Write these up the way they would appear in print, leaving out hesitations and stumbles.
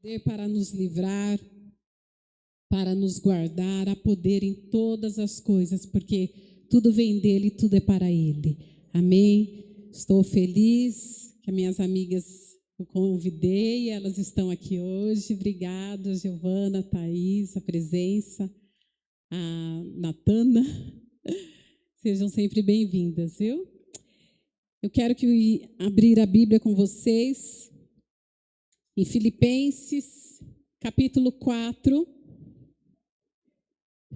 poder para nos livrar, para nos guardar, há poder em todas as coisas, porque tudo vem dele e tudo é para ele. Amém? Estou feliz que as minhas amigas eu convidei, elas estão aqui hoje. Obrigada, Giovana, Thaís, a presença, a Natana. Sejam sempre bem-vindas, viu? Eu quero abrir a Bíblia com vocês em Filipenses, capítulo 4.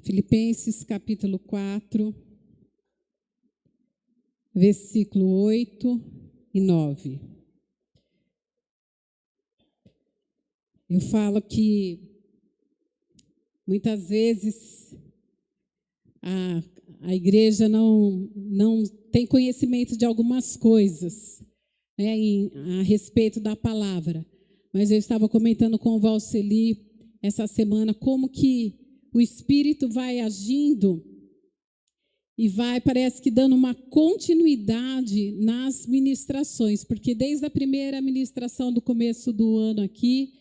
Filipenses, capítulo 4, versículo 8 e 9. Eu falo que muitas vezes a igreja não tem conhecimento de algumas coisas, né, a respeito da palavra. Mas eu estava comentando com o Valceli essa semana como que o Espírito vai agindo e parece que dando uma continuidade nas ministrações, porque desde a primeira ministração do começo do ano aqui,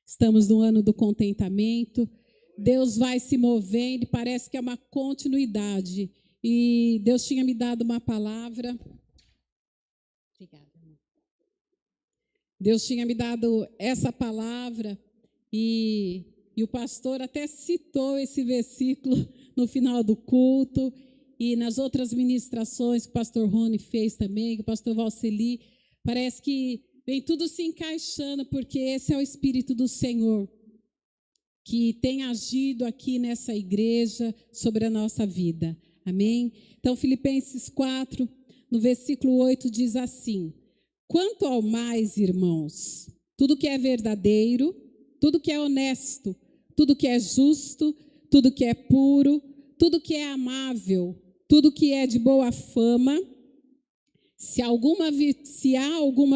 estamos no ano do contentamento, Deus vai se movendo e parece que é uma continuidade. E Deus tinha me dado uma palavra. Obrigada, irmã. Deus tinha me dado essa palavra e o pastor até citou esse versículo no final do culto e nas outras ministrações que o pastor Rony fez também, que o pastor Valceli. Parece que vem tudo se encaixando, porque esse é o Espírito do Senhor que tem agido aqui nessa igreja sobre a nossa vida. Amém? Então, Filipenses 4, no versículo 8, diz assim: quanto ao mais, irmãos, tudo que é verdadeiro, tudo que é honesto, tudo que é justo, tudo que é puro, tudo que é amável, tudo que é de boa fama, se há alguma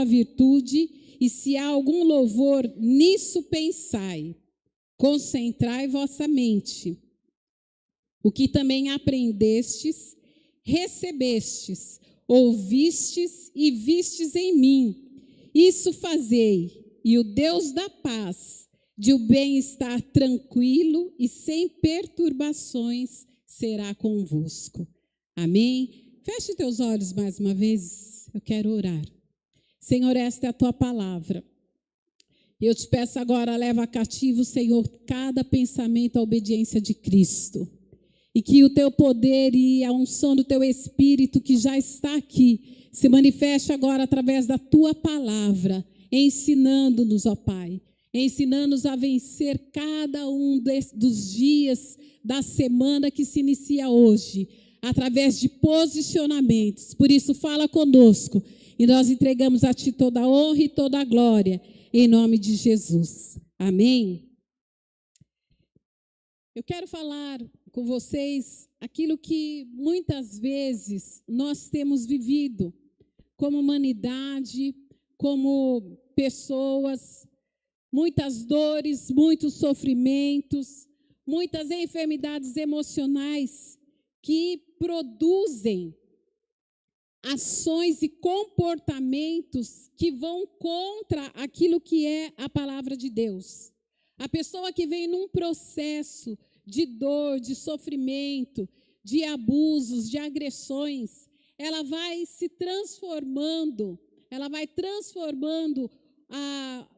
virtude e se há algum louvor, nisso pensai. Concentrai vossa mente. O que também aprendestes, recebestes, ouvistes e vistes em mim, isso fazei, e o Deus da paz, de o bem-estar tranquilo e sem perturbações, será convosco. Amém? Feche teus olhos mais uma vez, eu quero orar. Senhor, esta é a tua palavra. Eu te peço agora, leva cativo, Senhor, cada pensamento à obediência de Cristo. E que o teu poder e a unção do teu Espírito, que já está aqui, se manifeste agora através da tua palavra, ensinando-nos, ó Pai, ensinando-nos a vencer cada um dos dias da semana que se inicia hoje, através de posicionamentos. Por isso, fala conosco, e nós entregamos a Ti toda a honra e toda a glória, em nome de Jesus. Amém? Eu quero falar com vocês aquilo que muitas vezes nós temos vivido como humanidade, como pessoas, muitas dores, muitos sofrimentos, muitas enfermidades emocionais que produzem ações e comportamentos que vão contra aquilo que é a palavra de Deus. A pessoa que vem num processo de dor, de sofrimento, de abusos, de agressões, ela vai se transformando,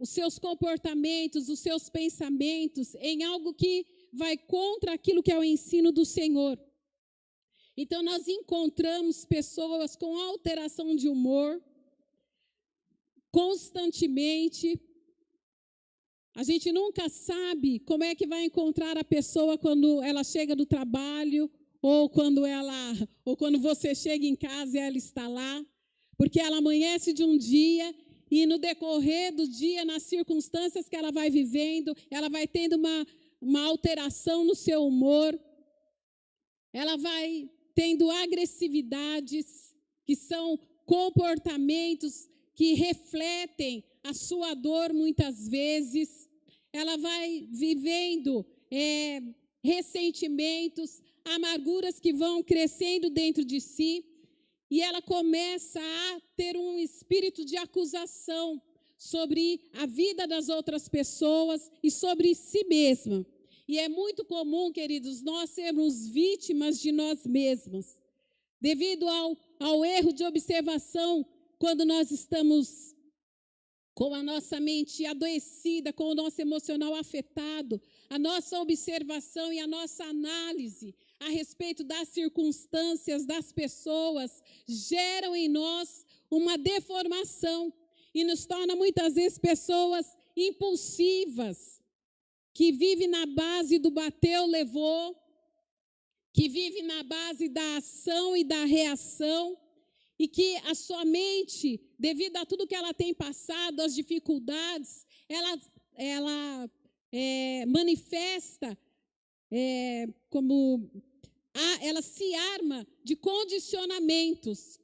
os seus comportamentos, os seus pensamentos em algo que vai contra aquilo que é o ensino do Senhor. Então, nós encontramos pessoas com alteração de humor constantemente. A gente nunca sabe como é que vai encontrar a pessoa quando ela chega do trabalho ou quando você chega em casa e ela está lá, porque ela amanhece de um dia e no decorrer do dia, nas circunstâncias que ela vai vivendo, ela vai tendo uma alteração no seu humor, ela vai tendo agressividades, que são comportamentos que refletem a sua dor muitas vezes. Ela vai vivendo ressentimentos, amarguras que vão crescendo dentro de si, e ela começa a ter um espírito de acusação, sobre a vida das outras pessoas e sobre si mesma. E é muito comum, queridos, nós sermos vítimas de nós mesmos, devido ao erro de observação, quando nós estamos com a nossa mente adoecida, com o nosso emocional afetado, a nossa observação e a nossa análise a respeito das circunstâncias, das pessoas, geram em nós uma deformação e nos torna muitas vezes pessoas impulsivas, que vivem na base do bateu, levou, que vivem na base da ação e da reação, e que a sua mente, devido a tudo que ela tem passado, as dificuldades, ela manifesta ela se arma de condicionamentos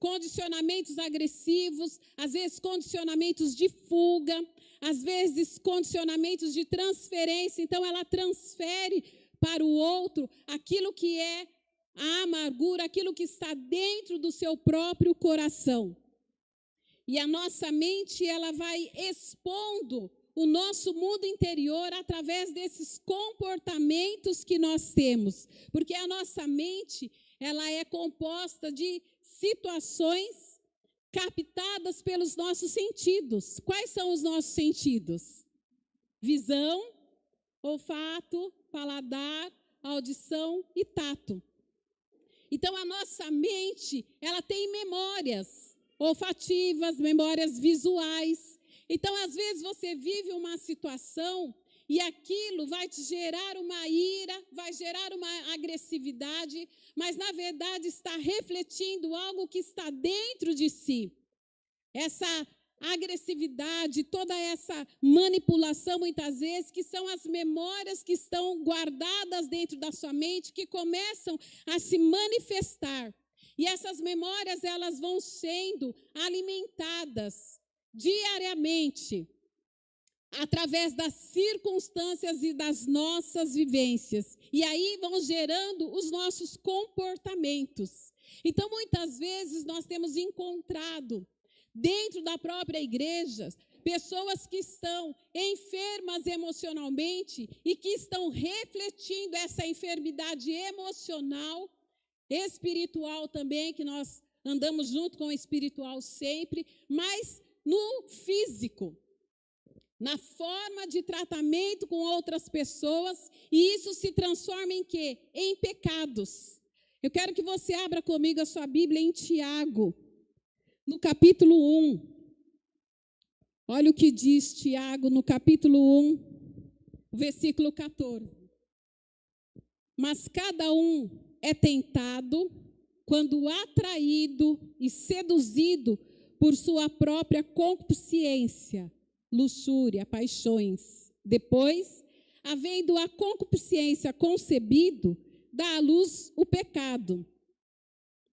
agressivos, às vezes condicionamentos de fuga, às vezes condicionamentos de transferência. Então ela transfere para o outro aquilo que é a amargura, aquilo que está dentro do seu próprio coração. E a nossa mente, ela vai expondo o nosso mundo interior através desses comportamentos que nós temos. Porque a nossa mente, ela é composta de situações captadas pelos nossos sentidos. Quais são os nossos sentidos? Visão, olfato, paladar, audição e tato. Então, a nossa mente, ela tem memórias olfativas, memórias visuais. Então, às vezes, você vive uma situação e aquilo vai te gerar uma ira, vai gerar uma agressividade, mas, na verdade, está refletindo algo que está dentro de si. Essa agressividade, toda essa manipulação, muitas vezes, que são as memórias que estão guardadas dentro da sua mente, que começam a se manifestar. E essas memórias, elas vão sendo alimentadas diariamente, através das circunstâncias e das nossas vivências. E aí vão gerando os nossos comportamentos. Então, muitas vezes, nós temos encontrado dentro da própria igreja, pessoas que estão enfermas emocionalmente e que estão refletindo essa enfermidade emocional, espiritual também, que nós andamos junto com o espiritual sempre, mas no físico, na forma de tratamento com outras pessoas, e isso se transforma em quê? Em pecados. Eu quero que você abra comigo a sua Bíblia em Tiago, no capítulo 1, olha o que diz Tiago no capítulo 1, versículo 14. Mas cada um é tentado quando atraído e seduzido por sua própria concupiscência, luxúria, paixões. Depois, havendo a concupiscência concebido, dá à luz o pecado.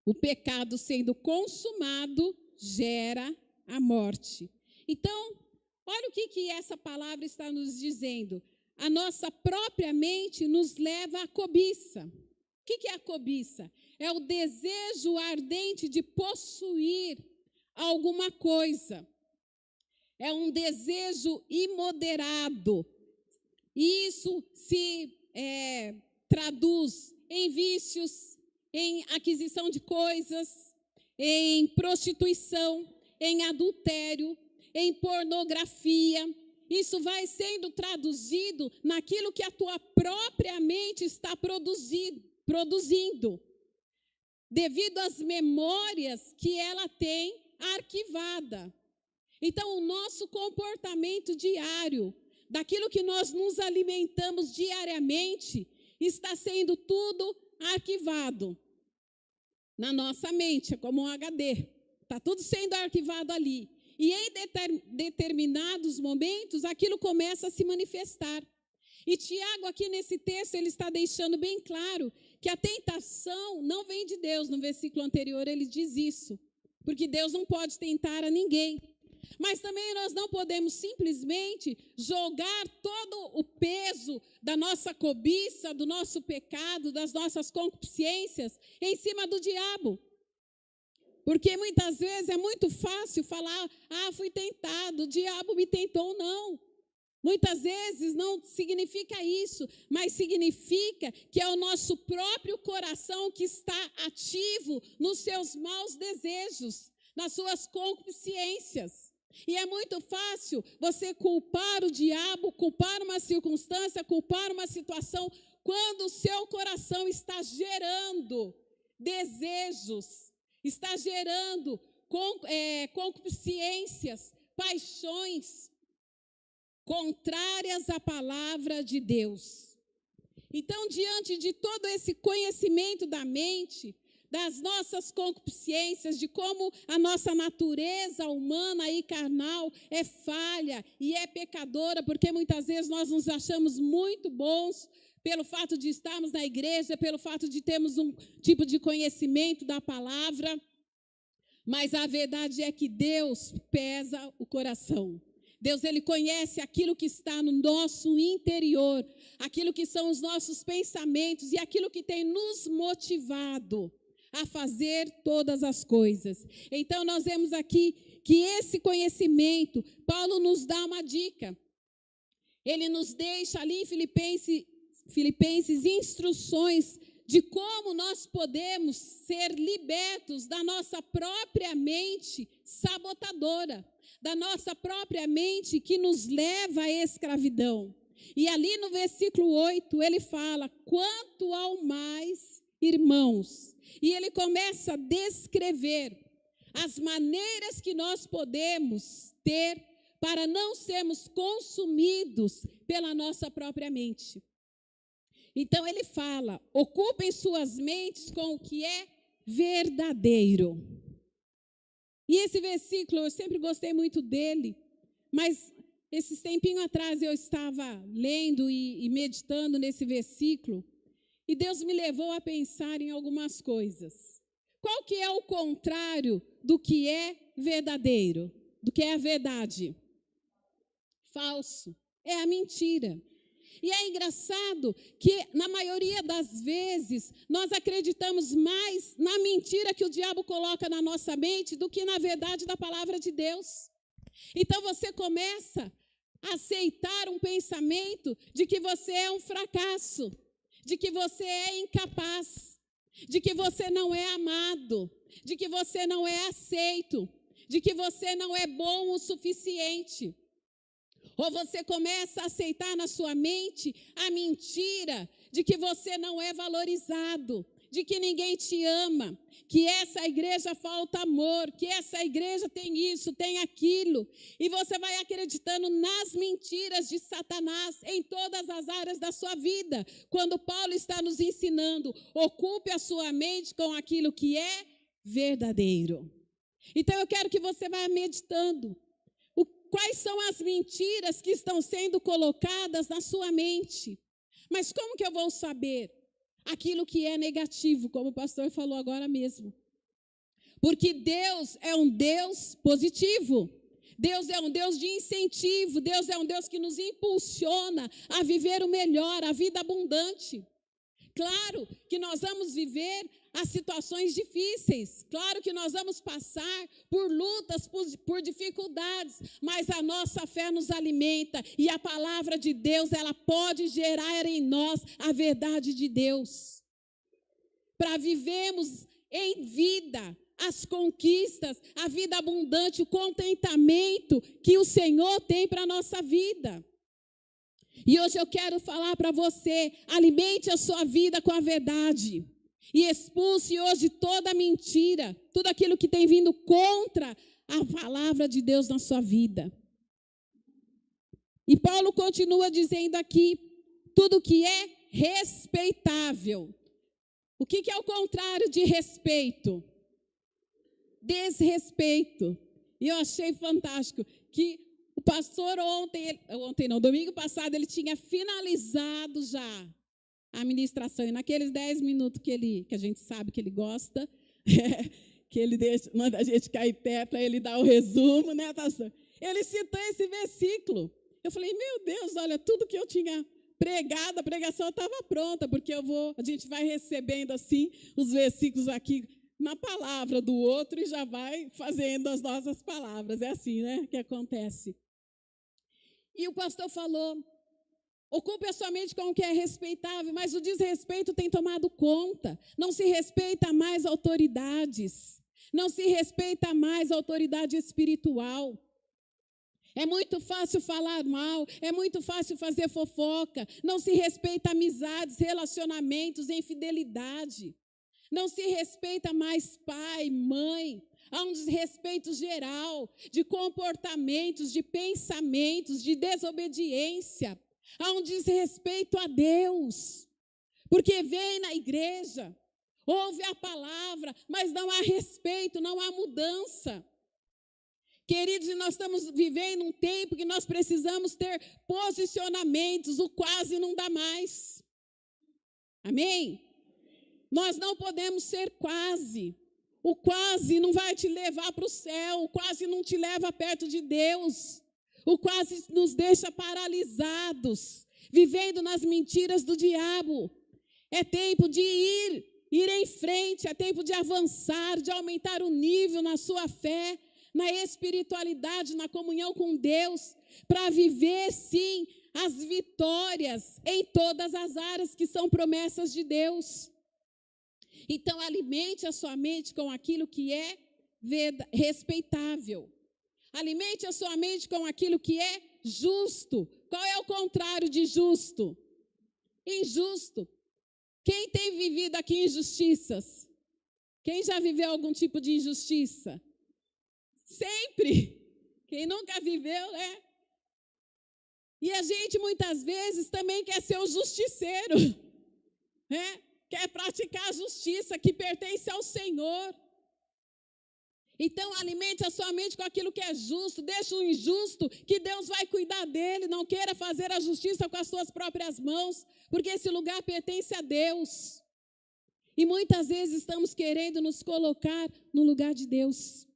O pecado sendo consumado gera a morte. Então, olha o que essa palavra está nos dizendo. A nossa própria mente nos leva à cobiça. O que é a cobiça? É o desejo ardente de possuir alguma coisa. É um desejo imoderado. E isso se traduz em vícios, em aquisição de coisas, em prostituição, em adultério, em pornografia. Isso vai sendo traduzido naquilo que a tua própria mente está produzindo, devido às memórias que ela tem arquivada. Então, o nosso comportamento diário, daquilo que nós nos alimentamos diariamente, está sendo tudo arquivado na nossa mente, é como um HD. Está tudo sendo arquivado ali. E em determinados momentos, aquilo começa a se manifestar. E Tiago, aqui nesse texto, ele está deixando bem claro que a tentação não vem de Deus. No versículo anterior, ele diz isso. Porque Deus não pode tentar a ninguém. Mas também nós não podemos simplesmente jogar todo o peso da nossa cobiça, do nosso pecado, das nossas concupiscências em cima do diabo. Porque muitas vezes é muito fácil falar, fui tentado, o diabo me tentou, não. Muitas vezes não significa isso, mas significa que é o nosso próprio coração que está ativo nos seus maus desejos, nas suas concupiscências. E é muito fácil você culpar o diabo, culpar uma circunstância, culpar uma situação, quando o seu coração está gerando desejos, está gerando concupiscências, paixões contrárias à palavra de Deus. Então, diante de todo esse conhecimento da mente, das nossas concupiscências, de como a nossa natureza humana e carnal é falha e é pecadora, porque muitas vezes nós nos achamos muito bons pelo fato de estarmos na igreja, pelo fato de termos um tipo de conhecimento da palavra, mas a verdade é que Deus pesa o coração. Deus, Ele conhece aquilo que está no nosso interior, aquilo que são os nossos pensamentos e aquilo que tem nos motivado a fazer todas as coisas. Então, nós vemos aqui que esse conhecimento, Paulo nos dá uma dica. Ele nos deixa ali em Filipenses instruções de como nós podemos ser libertos da nossa própria mente sabotadora, da nossa própria mente que nos leva à escravidão. E ali no versículo 8, ele fala, quanto ao mais, irmãos, e ele começa a descrever as maneiras que nós podemos ter para não sermos consumidos pela nossa própria mente. Então ele fala, ocupem suas mentes com o que é verdadeiro. E esse versículo, eu sempre gostei muito dele, mas esses tempinhos atrás eu estava lendo e meditando nesse versículo, e Deus me levou a pensar em algumas coisas. Qual que é o contrário do que é verdadeiro? Do que é a verdade? Falso. É a mentira. E é engraçado que, na maioria das vezes, nós acreditamos mais na mentira que o diabo coloca na nossa mente do que na verdade da palavra de Deus. Então, você começa a aceitar um pensamento de que você é um fracasso, de que você é incapaz, de que você não é amado, de que você não é aceito, de que você não é bom o suficiente. Ou você começa a aceitar na sua mente a mentira de que você não é valorizado, de que ninguém te ama, que essa igreja falta amor, que essa igreja tem isso, tem aquilo. E você vai acreditando nas mentiras de Satanás em todas as áreas da sua vida. Quando Paulo está nos ensinando, ocupe a sua mente com aquilo que é verdadeiro. Então eu quero que você vá meditando. Quais são as mentiras que estão sendo colocadas na sua mente? Mas como que eu vou saber aquilo que é negativo, como o pastor falou agora mesmo? Porque Deus é um Deus positivo. Deus é um Deus de incentivo. Deus é um Deus que nos impulsiona a viver o melhor, a vida abundante. Claro que nós vamos viver as situações difíceis, claro que nós vamos passar por lutas, por dificuldades, mas a nossa fé nos alimenta e a palavra de Deus, ela pode gerar em nós a verdade de Deus. Para vivermos em vida as conquistas, a vida abundante, o contentamento que o Senhor tem para a nossa vida. E hoje eu quero falar para você, alimente a sua vida com a verdade. E expulse hoje toda mentira, tudo aquilo que tem vindo contra a palavra de Deus na sua vida. E Paulo continua dizendo aqui, tudo que é respeitável. O que é o contrário de respeito? Desrespeito. E eu achei fantástico que o pastor domingo passado, ele tinha finalizado já a ministração, e naqueles 10 minutos que a gente sabe que ele gosta, que ele manda a gente cair pé para ele dar o resumo, né, pastor? Ele citou esse versículo. Eu falei, meu Deus, olha, tudo que eu tinha pregado, a pregação estava pronta, porque a gente vai recebendo assim os versículos aqui na palavra do outro e já vai fazendo as nossas palavras. É assim, né, que acontece. E o pastor falou, ocupe a sua mente com o que é respeitável, mas o desrespeito tem tomado conta. Não se respeita mais autoridades. Não se respeita mais a autoridade espiritual. É muito fácil falar mal, é muito fácil fazer fofoca. Não se respeita amizades, relacionamentos, infidelidade. Não se respeita mais pai, mãe. Há um desrespeito geral de comportamentos, de pensamentos, de desobediência. Há um desrespeito a Deus. Porque vem na igreja, ouve a palavra, mas não há respeito, não há mudança. Queridos, nós estamos vivendo um tempo que nós precisamos ter posicionamentos, o quase não dá mais. Amém? Nós não podemos ser quase. O quase não vai te levar para o céu, o quase não te leva perto de Deus. O quase nos deixa paralisados, vivendo nas mentiras do diabo. É tempo de ir em frente, é tempo de avançar, de aumentar o nível na sua fé, na espiritualidade, na comunhão com Deus, para viver, sim, as vitórias em todas as áreas que são promessas de Deus. Então, alimente a sua mente com aquilo que é respeitável. Alimente a sua mente com aquilo que é justo. Qual é o contrário de justo? Injusto. Quem tem vivido aqui injustiças? Quem já viveu algum tipo de injustiça? Sempre. Quem nunca viveu, né? E a gente muitas vezes também quer ser o justiceiro, né? Quer praticar a justiça que pertence ao Senhor. Então, alimente a sua mente com aquilo que é justo, deixa o injusto, que Deus vai cuidar dele, não queira fazer a justiça com as suas próprias mãos, porque esse lugar pertence a Deus. E muitas vezes estamos querendo nos colocar no lugar de Deus,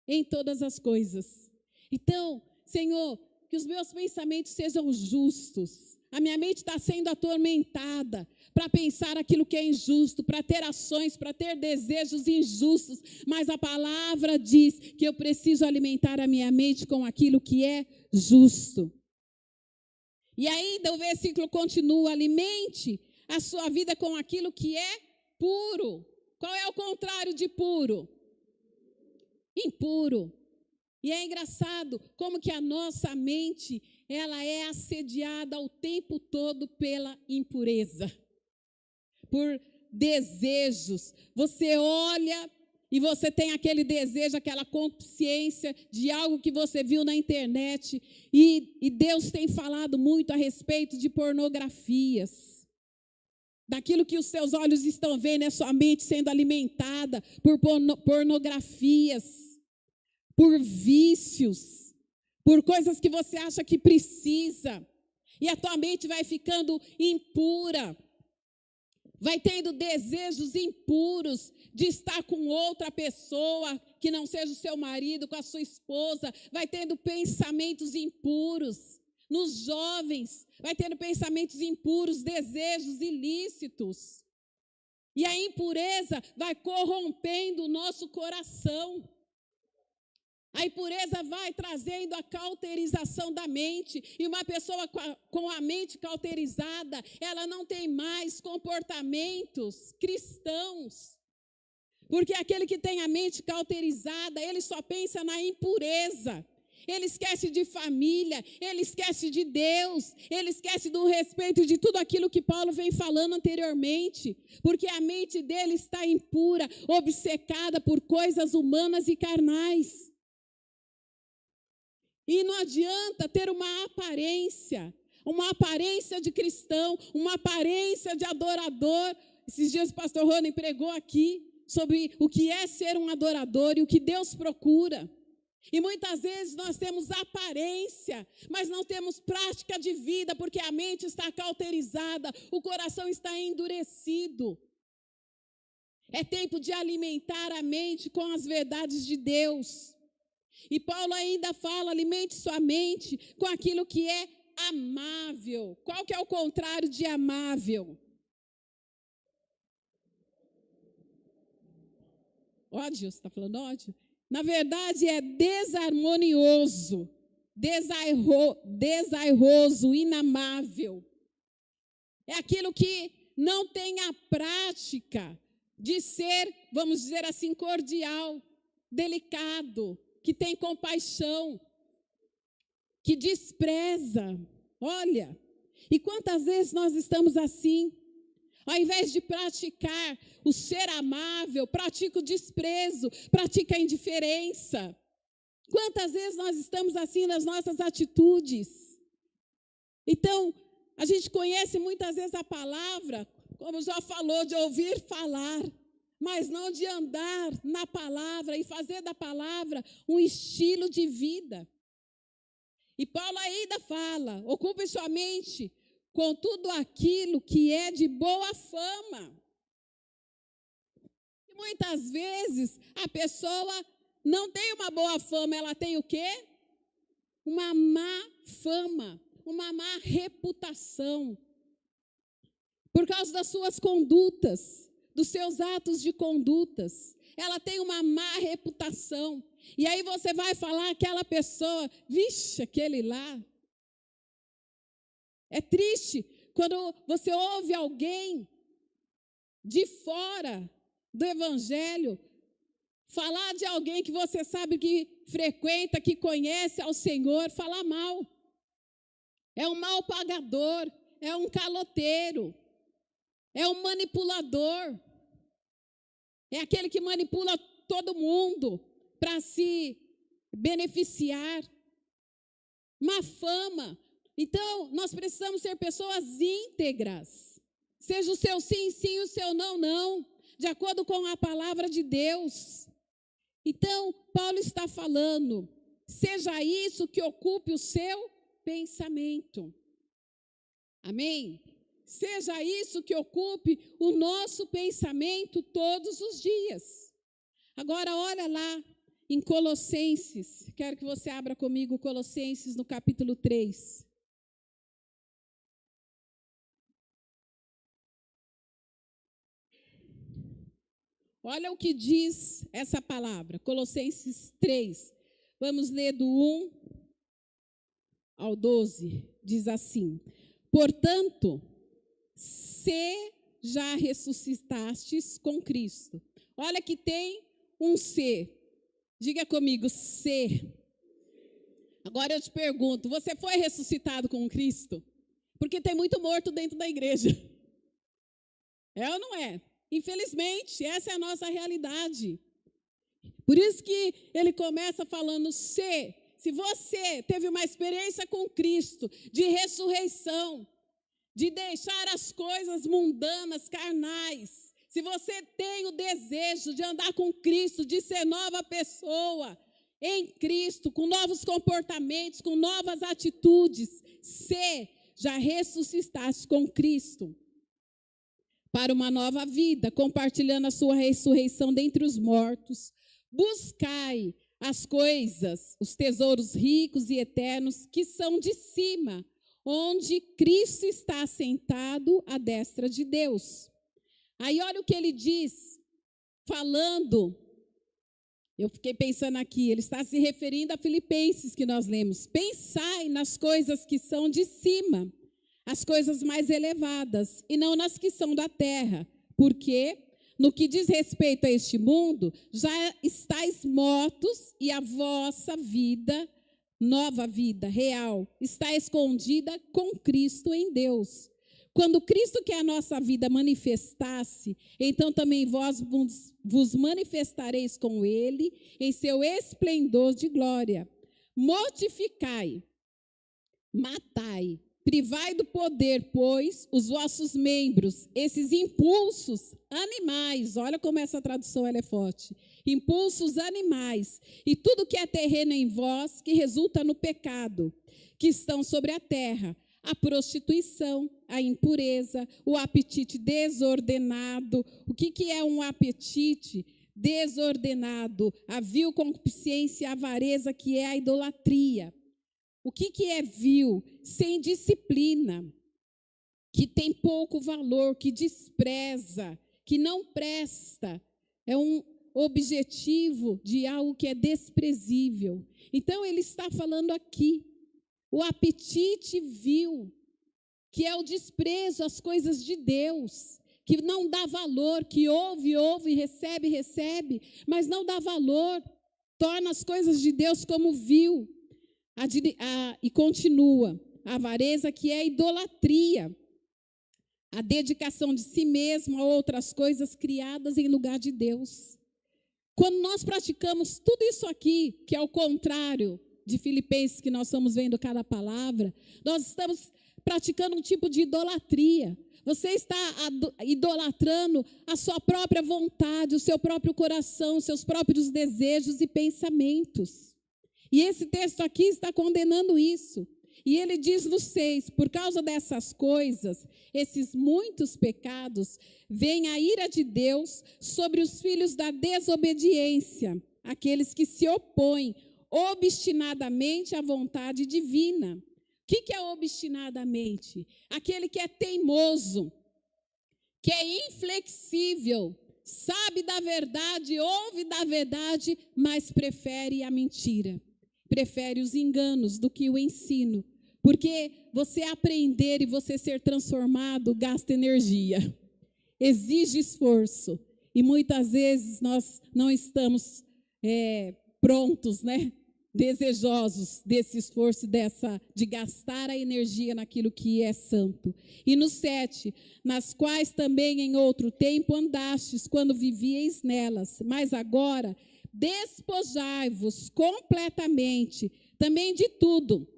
em todas as coisas. Então, Senhor, que os meus pensamentos sejam justos. A minha mente está sendo atormentada para pensar aquilo que é injusto, para ter ações, para ter desejos injustos. Mas a palavra diz que eu preciso alimentar a minha mente com aquilo que é justo. E ainda o versículo continua, alimente a sua vida com aquilo que é puro. Qual é o contrário de puro? Impuro. E é engraçado como que a nossa mente, ela é assediada o tempo todo pela impureza, por desejos. Você olha e você tem aquele desejo, aquela consciência de algo que você viu na internet, e Deus tem falado muito a respeito de pornografias. Daquilo que os seus olhos estão vendo, é sua mente sendo alimentada por pornografias, por vícios, por coisas que você acha que precisa, e a tua mente vai ficando impura, vai tendo desejos impuros de estar com outra pessoa que não seja o seu marido, com a sua esposa, vai tendo pensamentos impuros. Nos jovens, vai tendo pensamentos impuros, desejos ilícitos. E a impureza vai corrompendo o nosso coração. A impureza vai trazendo a cauterização da mente, e uma pessoa com a mente cauterizada, ela não tem mais comportamentos cristãos, porque aquele que tem a mente cauterizada, ele só pensa na impureza, ele esquece de família, ele esquece de Deus, ele esquece do respeito de tudo aquilo que Paulo vem falando anteriormente, porque a mente dele está impura, obcecada por coisas humanas e carnais. E não adianta ter uma aparência de cristão, uma aparência de adorador. Esses dias o pastor Rony pregou aqui sobre o que é ser um adorador e o que Deus procura. E muitas vezes nós temos aparência, mas não temos prática de vida, porque a mente está cauterizada, o coração está endurecido. É tempo de alimentar a mente com as verdades de Deus. E Paulo ainda fala, alimente sua mente com aquilo que é amável. Qual que é o contrário de amável? Ódio, você está falando ódio? Na verdade, é desarmonioso, desairoso, inamável. É aquilo que não tem a prática de ser, vamos dizer assim, cordial, delicado, que tem compaixão, que despreza. Olha, e quantas vezes nós estamos assim? Ao invés de praticar o ser amável, pratica o desprezo, pratica a indiferença. Quantas vezes nós estamos assim nas nossas atitudes? Então, a gente conhece muitas vezes a palavra, como já falou, de ouvir falar, mas não de andar na palavra e fazer da palavra um estilo de vida. E Paulo ainda fala, ocupe sua mente com tudo aquilo que é de boa fama. E muitas vezes a pessoa não tem uma boa fama, ela tem o quê? Uma má fama, uma má reputação. Por causa das suas condutas, dos seus atos de condutas. Ela tem uma má reputação. E aí você vai falar aquela pessoa, vixe, aquele lá. É triste quando você ouve alguém de fora do evangelho falar de alguém que você sabe que frequenta, que conhece ao Senhor, falar mal. É um mal pagador, é um caloteiro, é um manipulador. É aquele que manipula todo mundo para se beneficiar. Má fama. Então, nós precisamos ser pessoas íntegras. Seja o seu sim, sim, o seu não, não. De acordo com a palavra de Deus. Então, Paulo está falando, seja isso que ocupe o seu pensamento. Amém? Seja isso que ocupe o nosso pensamento todos os dias. Agora, olha lá em Colossenses. Quero que você abra comigo Colossenses no capítulo 3. Olha o que diz essa palavra, Colossenses 3. Vamos ler do 1 ao 12. Diz assim: portanto, se já ressuscitastes com Cristo. Olha que tem um se. Diga comigo, se. Agora eu te pergunto, você foi ressuscitado com Cristo? Porque tem muito morto dentro da igreja. É ou não é? Infelizmente, essa é a nossa realidade. Por isso que ele começa falando se você teve uma experiência com Cristo, de ressurreição, de deixar as coisas mundanas, carnais, se você tem o desejo de andar com Cristo, de ser nova pessoa em Cristo, com novos comportamentos, com novas atitudes, se já ressuscitaste com Cristo, para uma nova vida, compartilhando a sua ressurreição dentre os mortos. Buscai as coisas, os tesouros ricos e eternos que são de cima, onde Cristo está assentado à destra de Deus. Aí olha o que ele diz, falando, eu fiquei pensando aqui, ele está se referindo a Filipenses que nós lemos. Pensai nas coisas que são de cima, as coisas mais elevadas, e não nas que são da terra, porque no que diz respeito a este mundo, já estáis mortos e a vossa vida, nova vida, real, está escondida com Cristo em Deus. Quando Cristo, que é a nossa vida, manifestasse, então também vós vos manifestareis com Ele em seu esplendor de glória. Mortificai, matai, privai do poder, pois, os vossos membros, esses impulsos animais, olha como essa tradução ela é forte, impulsos animais, e tudo que é terreno em vós, que resulta no pecado, que estão sobre a terra, a prostituição, a impureza, o apetite desordenado. O que é um apetite desordenado? A vil concupiscência, a avareza, que é a idolatria. O que é vil? Sem disciplina, que tem pouco valor, que despreza, que não presta. É objetivo de algo que é desprezível. Então, ele está falando aqui, o apetite vil, que é o desprezo às coisas de Deus, que não dá valor, que ouve, recebe, mas não dá valor, torna as coisas de Deus como vil. E continua, a avareza, que é a idolatria, a dedicação de si mesmo a outras coisas criadas em lugar de Deus. Quando nós praticamos tudo isso aqui, que é o contrário de Filipenses, que nós estamos vendo cada palavra, nós estamos praticando um tipo de idolatria. Você está idolatrando a sua própria vontade, o seu próprio coração, os seus próprios desejos e pensamentos. E esse texto aqui está condenando isso. E ele diz no 6, por causa dessas coisas, esses muitos pecados, vem a ira de Deus sobre os filhos da desobediência, aqueles que se opõem obstinadamente à vontade divina. O que é obstinadamente? Aquele que é teimoso, que é inflexível, sabe da verdade, ouve da verdade, mas prefere a mentira. Prefere os enganos do que o ensino. Porque você aprender e você ser transformado gasta energia, exige esforço. E muitas vezes nós não estamos prontos, desejosos desse esforço, de gastar a energia naquilo que é santo. E no 7, nas quais também em outro tempo andastes, quando vivieis nelas, mas agora despojai-vos completamente também de tudo,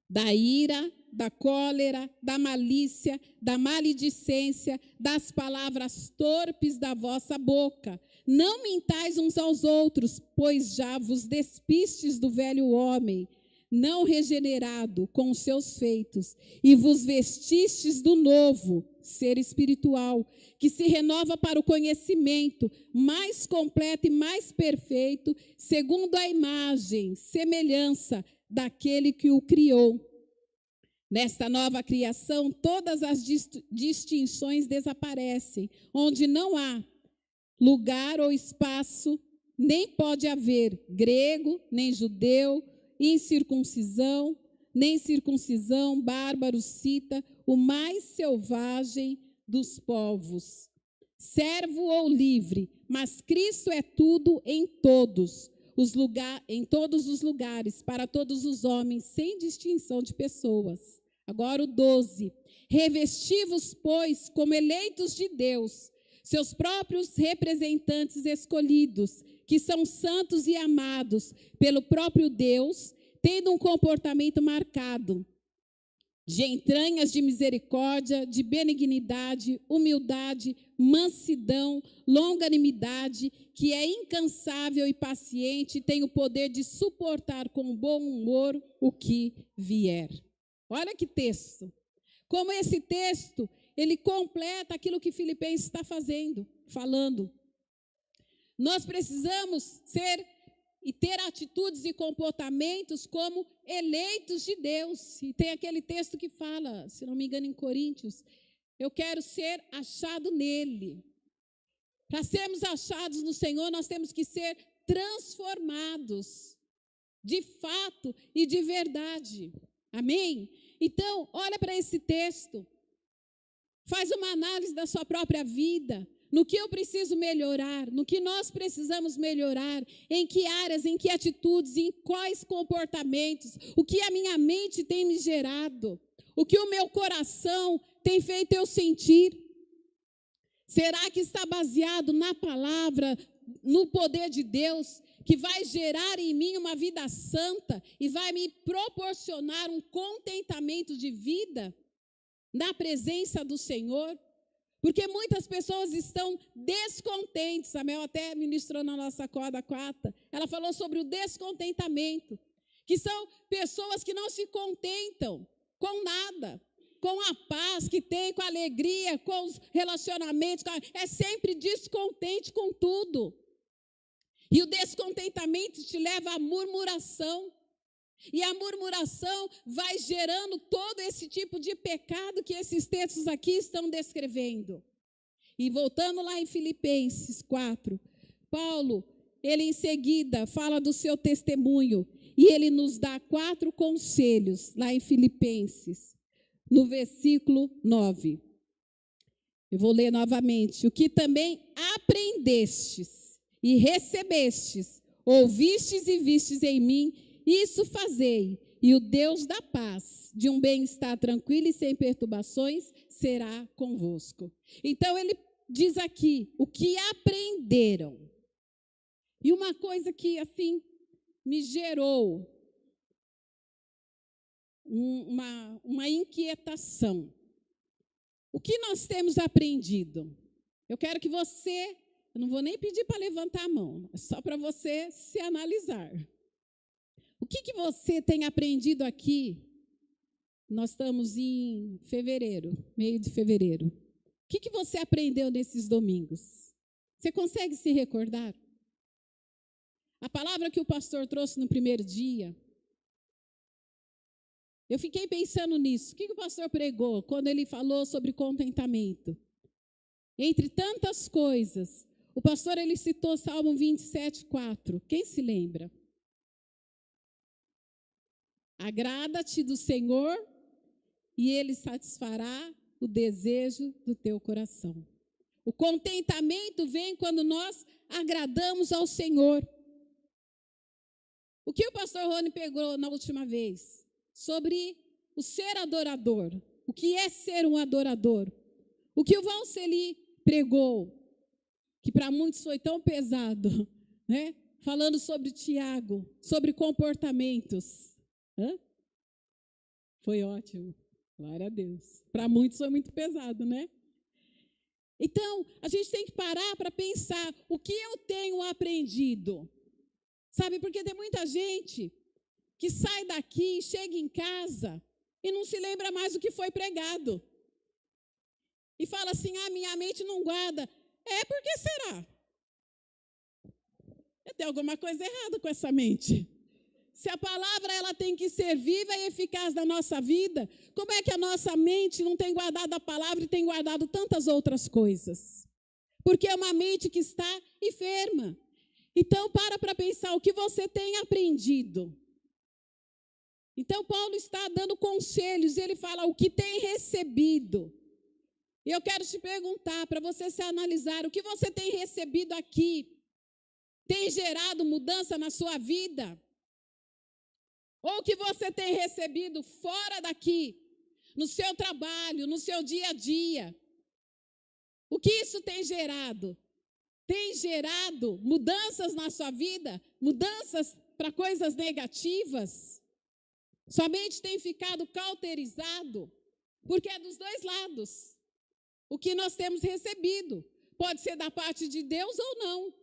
da ira, da cólera, da malícia, da maledicência, das palavras torpes da vossa boca. Não mintais uns aos outros, pois já vos despistes do velho homem, não regenerado com os seus feitos, e vos vestistes do novo, ser espiritual, que se renova para o conhecimento mais completo e mais perfeito, segundo a imagem, semelhança daquele que o criou. Nesta nova criação, todas as distinções desaparecem, onde não há lugar ou espaço, nem pode haver grego, nem judeu, incircuncisão, nem circuncisão, bárbaro, cita, o mais selvagem dos povos, servo ou livre, mas Cristo é tudo em todos os lugares, para todos os homens, sem distinção de pessoas. Agora o 12. Revesti-vos, pois, como eleitos de Deus, seus próprios representantes escolhidos, que são santos e amados pelo próprio Deus, tendo um comportamento marcado de entranhas de misericórdia, de benignidade, humildade, mansidão, longanimidade, que é incansável e paciente, tem o poder de suportar com bom humor o que vier. Olha que texto. Como esse texto, ele completa aquilo que Filipenses está falando. Nós precisamos ser e ter atitudes e comportamentos como eleitos de Deus. E tem aquele texto que fala, se não me engano, em Coríntios, eu quero ser achado nele. Para sermos achados no Senhor, nós temos que ser transformados, de fato e de verdade. Amém? Então, olha para esse texto. Faz uma análise da sua própria vida. No que eu preciso melhorar, no que nós precisamos melhorar, em que áreas, em que atitudes, em quais comportamentos, o que a minha mente tem me gerado, o que o meu coração tem feito eu sentir. Será que está baseado na palavra, no poder de Deus, que vai gerar em mim uma vida santa e vai me proporcionar um contentamento de vida na presença do Senhor? Porque muitas pessoas estão descontentes. A Mel até ministrou na nossa corda quarta. Ela falou sobre o descontentamento. Que são pessoas que não se contentam com nada. Com a paz que tem, com a alegria, com os relacionamentos. É sempre descontente com tudo. E o descontentamento te leva à murmuração. E a murmuração vai gerando todo esse tipo de pecado que esses textos aqui estão descrevendo. E voltando lá em Filipenses 4, Paulo, ele em seguida fala do seu testemunho e ele nos dá 4 conselhos lá em Filipenses, no versículo 9. Eu vou ler novamente. O que também aprendestes e recebestes, ouvistes e vistes em mim, isso fazei, e o Deus da paz, de um bem-estar tranquilo e sem perturbações, será convosco. Então ele diz aqui, o que aprenderam. E uma coisa que, assim, me gerou uma inquietação. O que nós temos aprendido? Eu quero que você, eu não vou nem pedir para levantar a mão, é só para você se analisar. O que você tem aprendido aqui? Nós estamos em fevereiro, meio de fevereiro. O que você aprendeu nesses domingos? Você consegue se recordar? A palavra que o pastor trouxe no primeiro dia, eu fiquei pensando nisso. O que o pastor pregou quando ele falou sobre contentamento? Entre tantas coisas, o pastor ele citou Salmo 27:4. Quem se lembra? Agrada-te do Senhor e Ele satisfará o desejo do teu coração. O contentamento vem quando nós agradamos ao Senhor. O que o pastor Rony pegou na última vez? Sobre o ser adorador. O que é ser um adorador? O que o Valceli pregou, que para muitos foi tão pesado, né? Falando sobre Tiago, sobre comportamentos. Foi ótimo, glória a Deus. Para muitos foi muito pesado, né? Então, a gente tem que parar para pensar o que eu tenho aprendido. Sabe, porque tem muita gente que sai daqui, chega em casa e não se lembra mais do que foi pregado. E fala assim, minha mente não guarda. Por que será? Tem alguma coisa errada com essa mente. Se a palavra ela tem que ser viva e eficaz na nossa vida, como é que a nossa mente não tem guardado a palavra e tem guardado tantas outras coisas? Porque é uma mente que está enferma. Então, para pensar o que você tem aprendido. Então, Paulo está dando conselhos, ele fala o que tem recebido. E eu quero te perguntar, para você se analisar, o que você tem recebido aqui tem gerado mudança na sua vida? Ou o que você tem recebido fora daqui, no seu trabalho, no seu dia a dia? O que isso tem gerado? Tem gerado mudanças na sua vida? Mudanças para coisas negativas? Sua mente tem ficado cauterizado? Porque é dos dois lados. O que nós temos recebido pode ser da parte de Deus ou não.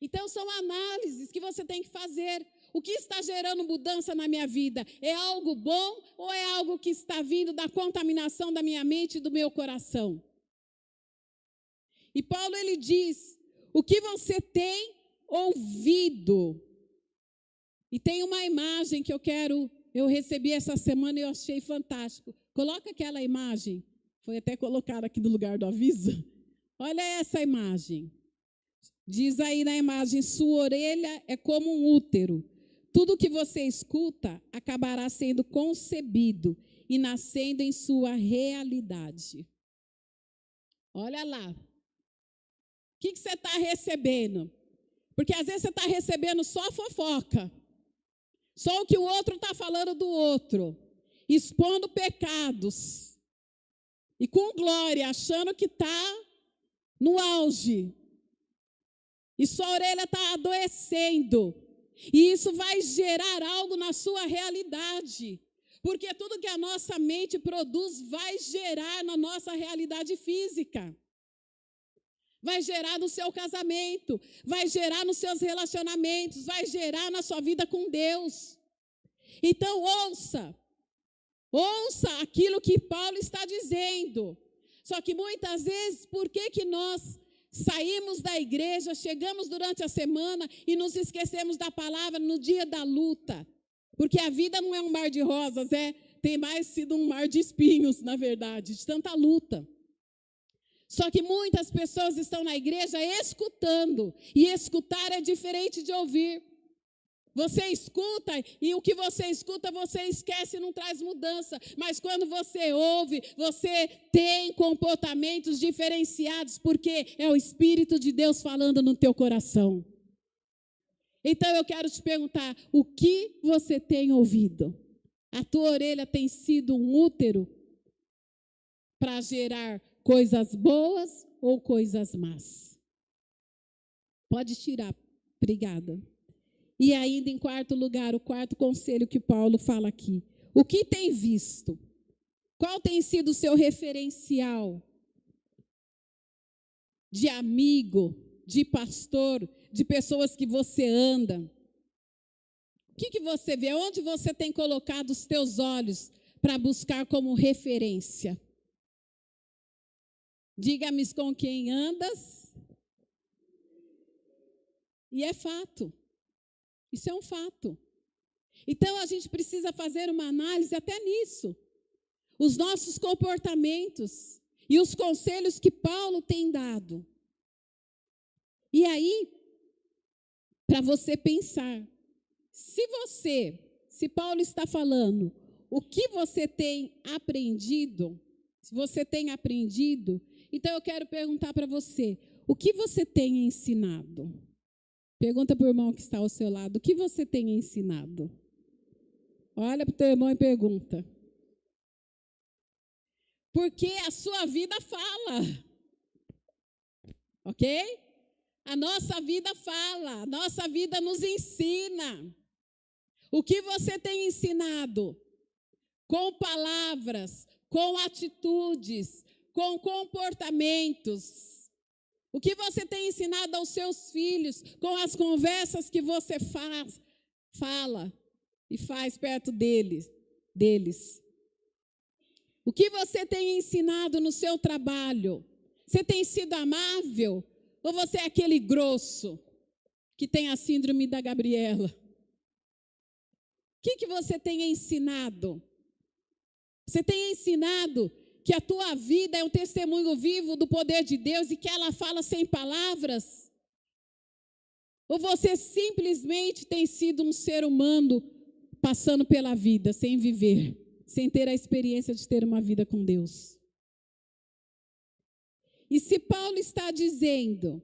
Então, são análises que você tem que fazer. O que está gerando mudança na minha vida? É algo bom ou é algo que está vindo da contaminação da minha mente e do meu coração? E Paulo, ele diz, o que você tem ouvido? E tem uma imagem que eu recebi essa semana e eu achei fantástico. Coloca aquela imagem, foi até colocada aqui no lugar do aviso. Olha essa imagem. Diz aí na imagem, sua orelha é como um útero. Tudo que você escuta acabará sendo concebido e nascendo em sua realidade. Olha lá. O que você está recebendo? Porque às vezes você está recebendo só fofoca. Só o que o outro está falando do outro. Expondo pecados. E com glória, achando que está no auge. E sua orelha está adoecendo. E isso vai gerar algo na sua realidade. Porque tudo que a nossa mente produz vai gerar na nossa realidade física. Vai gerar no seu casamento, vai gerar nos seus relacionamentos, vai gerar na sua vida com Deus. Então ouça aquilo que Paulo está dizendo. Só que muitas vezes, por que nós saímos da igreja, chegamos durante a semana e nos esquecemos da palavra no dia da luta? Porque a vida não é um mar de rosas, tem mais sido um mar de espinhos, na verdade, de tanta luta. Só que muitas pessoas estão na igreja escutando, e escutar é diferente de ouvir. Você escuta, e o que você escuta você esquece e não traz mudança. Mas quando você ouve, você tem comportamentos diferenciados, porque é o Espírito de Deus falando no teu coração. Então eu quero te perguntar, o que você tem ouvido? A tua orelha tem sido um útero para gerar coisas boas ou coisas más? Pode tirar, obrigada. E ainda em quarto lugar, o quarto conselho que Paulo fala aqui. O que tem visto? Qual tem sido o seu referencial de amigo, de pastor, de pessoas que você anda? O que você vê? Onde você tem colocado os teus olhos para buscar como referência? Diga-me com quem andas. E é fato. Isso é um fato. Então, a gente precisa fazer uma análise até nisso. Os nossos comportamentos e os conselhos que Paulo tem dado. E aí, para você pensar, se Paulo está falando, o que você tem aprendido, se você tem aprendido, então eu quero perguntar para você, o que você tem ensinado? Pergunta para o irmão que está ao seu lado, o que você tem ensinado? Olha para o teu irmão e pergunta. Porque a sua vida fala. Ok? A nossa vida fala, a nossa vida nos ensina. O que você tem ensinado? Com palavras, com atitudes, com comportamentos. O que você tem ensinado aos seus filhos com as conversas que você fala e faz perto deles? O que você tem ensinado no seu trabalho? Você tem sido amável? Ou você é aquele grosso que tem a síndrome da Gabriela? O que você tem ensinado? Você tem ensinado que a tua vida é um testemunho vivo do poder de Deus e que ela fala sem palavras? Ou você simplesmente tem sido um ser humano passando pela vida, sem viver, sem ter a experiência de ter uma vida com Deus? E se Paulo está dizendo,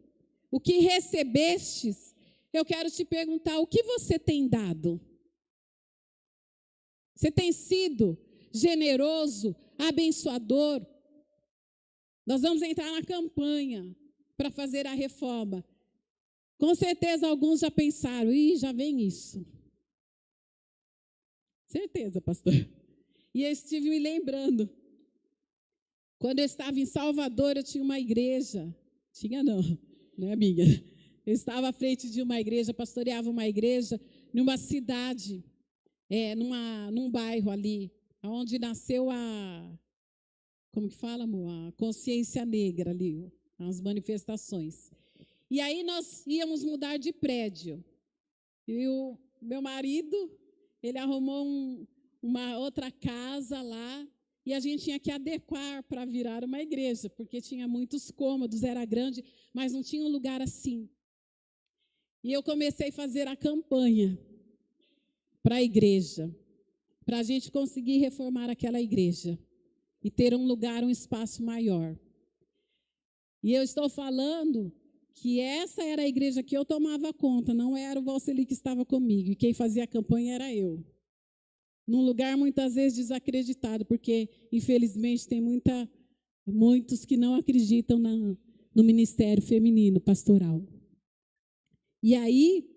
o que recebestes, eu quero te perguntar, o que você tem dado? Você tem sido generoso, abençoador? Nós vamos entrar na campanha para fazer a reforma. Com certeza alguns já pensaram, já vem isso. Certeza, pastor. E eu estive me lembrando. Quando eu estava em Salvador, eu tinha uma igreja. Não é minha. Eu estava à frente de uma igreja, pastoreava uma igreja numa cidade, num bairro ali, onde nasceu como que fala, amor? A consciência negra ali, as manifestações. E aí nós íamos mudar de prédio. E o meu marido, ele arrumou uma outra casa lá, e a gente tinha que adequar para virar uma igreja, porque tinha muitos cômodos, era grande, mas não tinha um lugar assim. E eu comecei a fazer a campanha para a igreja, para a gente conseguir reformar aquela igreja e ter um lugar, um espaço maior. E eu estou falando que essa era a igreja que eu tomava conta, não era o Valceli que estava comigo, e quem fazia a campanha era eu. Num lugar muitas vezes desacreditado, porque infelizmente tem muitos que não acreditam no ministério feminino pastoral. E aí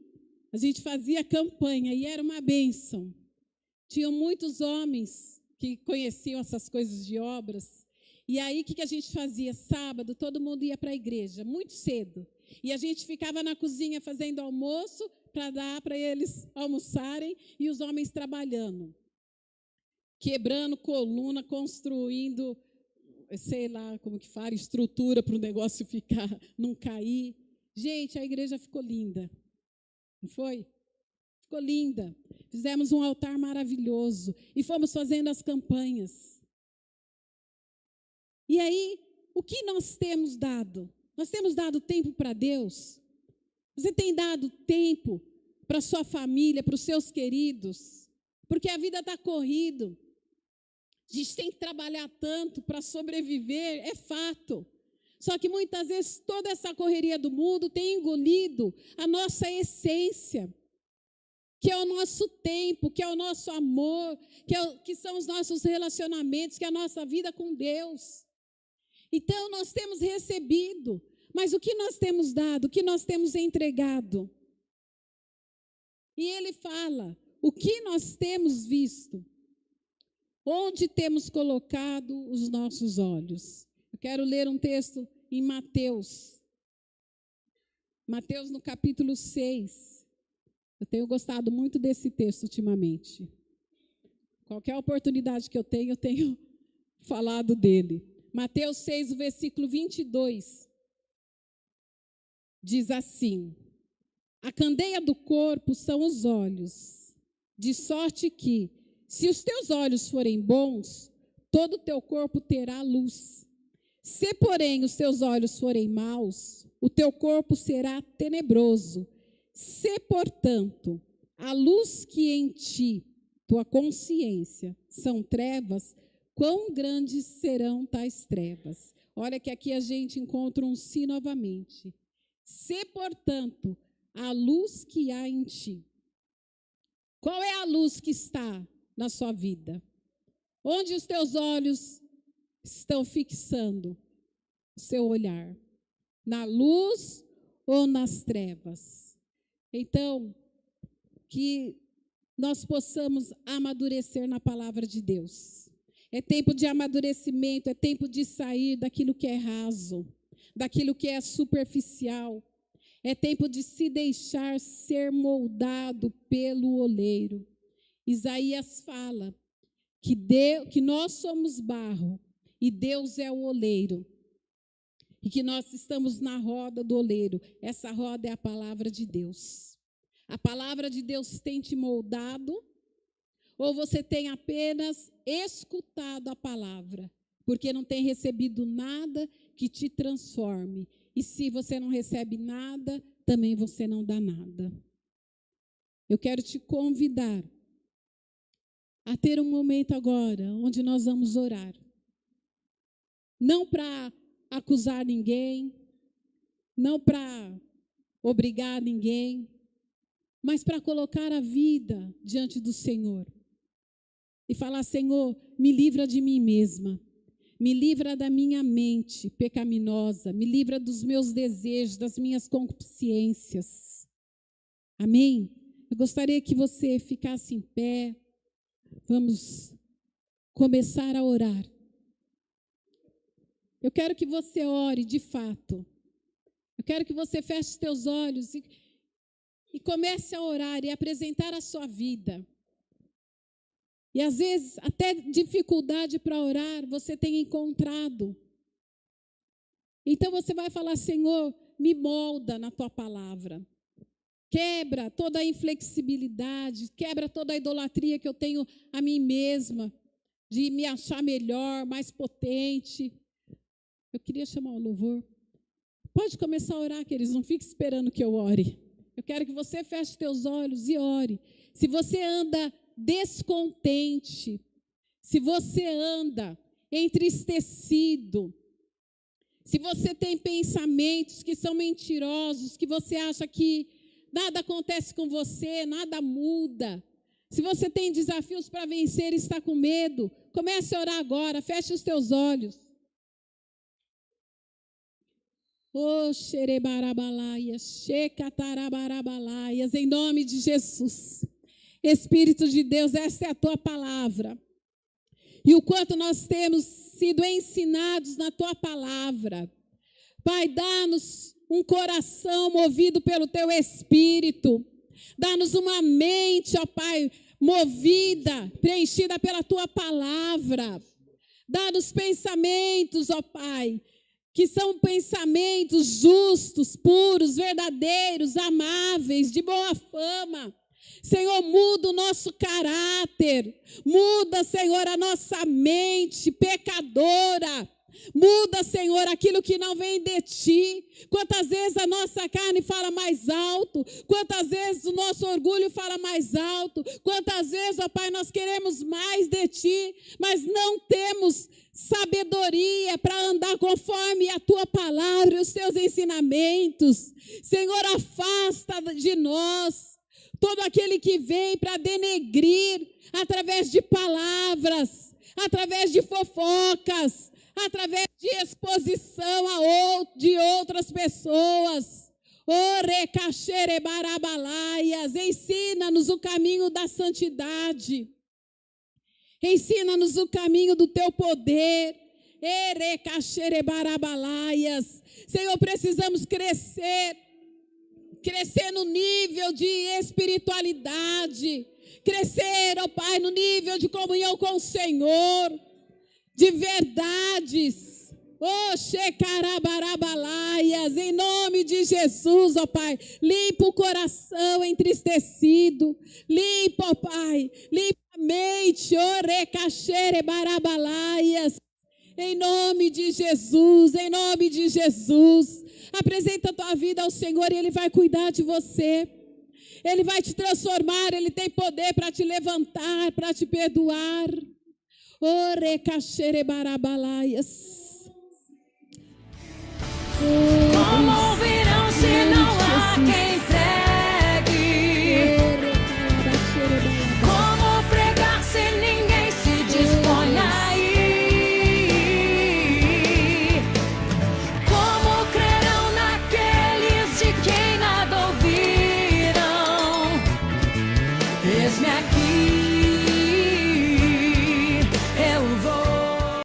a gente fazia a campanha e era uma bênção. Tinham muitos homens que conheciam essas coisas de obras. E aí o que a gente fazia? Sábado todo mundo ia para a igreja, muito cedo. E a gente ficava na cozinha fazendo almoço para dar para eles almoçarem e os homens trabalhando. Quebrando coluna, construindo, sei lá como que fala, estrutura para o negócio não cair. Gente, a igreja ficou linda. Não foi? Ficou linda. Fizemos um altar maravilhoso e fomos fazendo as campanhas. E aí, o que nós temos dado? Nós temos dado tempo para Deus? Você tem dado tempo para sua família, para os seus queridos? Porque a vida está corrida. A gente tem que trabalhar tanto para sobreviver, é fato. Só que muitas vezes toda essa correria do mundo tem engolido a nossa essência, que é o nosso tempo, que é o nosso amor, que são os nossos relacionamentos, que é a nossa vida com Deus. Então, nós temos recebido, mas o que nós temos dado, o que nós temos entregado? E ele fala, o que nós temos visto? Onde temos colocado os nossos olhos? Eu quero ler um texto em Mateus. Mateus no capítulo 6. Eu tenho gostado muito desse texto ultimamente. Qualquer oportunidade que eu tenho falado dele. Mateus 6, o versículo 22. Diz assim: a candeia do corpo são os olhos, de sorte que, se os teus olhos forem bons, todo o teu corpo terá luz. Se, porém, os teus olhos forem maus, o teu corpo será tenebroso. Se, portanto, a luz que em ti, tua consciência, são trevas, quão grandes serão tais trevas? Olha que aqui a gente encontra um si novamente. Se, portanto, a luz que há em ti. Qual é a luz que está na sua vida? Onde os teus olhos estão fixando o seu olhar? Na luz ou nas trevas? Então, que nós possamos amadurecer na palavra de Deus. É tempo de amadurecimento, é tempo de sair daquilo que é raso, daquilo que é superficial. É tempo de se deixar ser moldado pelo oleiro. Isaías fala que nós somos barro e Deus é o oleiro. E que nós estamos na roda do oleiro. Essa roda é a palavra de Deus. A palavra de Deus tem te moldado, ou você tem apenas escutado a palavra, porque não tem recebido nada que te transforme. E se você não recebe nada, também você não dá nada. Eu quero te convidar a ter um momento agora, onde nós vamos orar. Não para acusar ninguém, não para obrigar ninguém, mas para colocar a vida diante do Senhor. E falar, Senhor, me livra de mim mesma. Me livra da minha mente pecaminosa, me livra dos meus desejos, das minhas concupiscências. Amém? Eu gostaria que você ficasse em pé. Vamos começar a orar. Eu quero que você ore de fato. Eu quero que você feche os teus olhos e comece a orar e apresentar a sua vida. E às vezes, até dificuldade para orar, você tem encontrado. Então você vai falar, Senhor, me molda na tua palavra. Quebra toda a inflexibilidade, quebra toda a idolatria que eu tenho a mim mesma, de me achar melhor, mais potente. Eu queria chamar o louvor. Pode começar a orar, queridos, não fique esperando que eu ore. Eu quero que você feche teus olhos e ore. Se você anda descontente, se você anda entristecido, se você tem pensamentos que são mentirosos, que você acha que nada acontece com você, nada muda, se você tem desafios para vencer e está com medo, comece a orar agora, feche os teus olhos. Oh, xerebarabalaias, xecatarabarabalaias, em nome de Jesus. Espírito de Deus, essa é a tua palavra. E o quanto nós temos sido ensinados na tua palavra. Pai, dá-nos um coração movido pelo teu Espírito. Dá-nos uma mente, ó Pai, movida, preenchida pela tua palavra. Dá-nos pensamentos, ó Pai, que são pensamentos justos, puros, verdadeiros, amáveis, de boa fama. Senhor, muda o nosso caráter, muda, Senhor, a nossa mente pecadora, Muda, Senhor, aquilo que não vem de Ti. Quantas vezes a nossa carne fala mais alto, quantas vezes o nosso orgulho fala mais alto, quantas vezes, ó Pai, nós queremos mais de Ti, mas não temos sabedoria para andar conforme a Tua palavra e os Teus ensinamentos. Senhor, afasta de nós todo aquele que vem para denegrir através de palavras, através de fofocas, através de exposição de outras pessoas. Ensina-nos o caminho da santidade. Ensina-nos o caminho do Teu poder. Senhor, precisamos crescer no nível de espiritualidade, crescer, ó Pai, no nível de comunhão com o Senhor, de verdades. Em nome de Jesus, ó Pai, limpa o coração entristecido, limpa, ó Pai, limpa a mente, em nome de Jesus, em nome de Jesus. Apresenta a tua vida ao Senhor e Ele vai cuidar de você. Ele vai te transformar, Ele tem poder para te levantar, para te perdoar. Oh,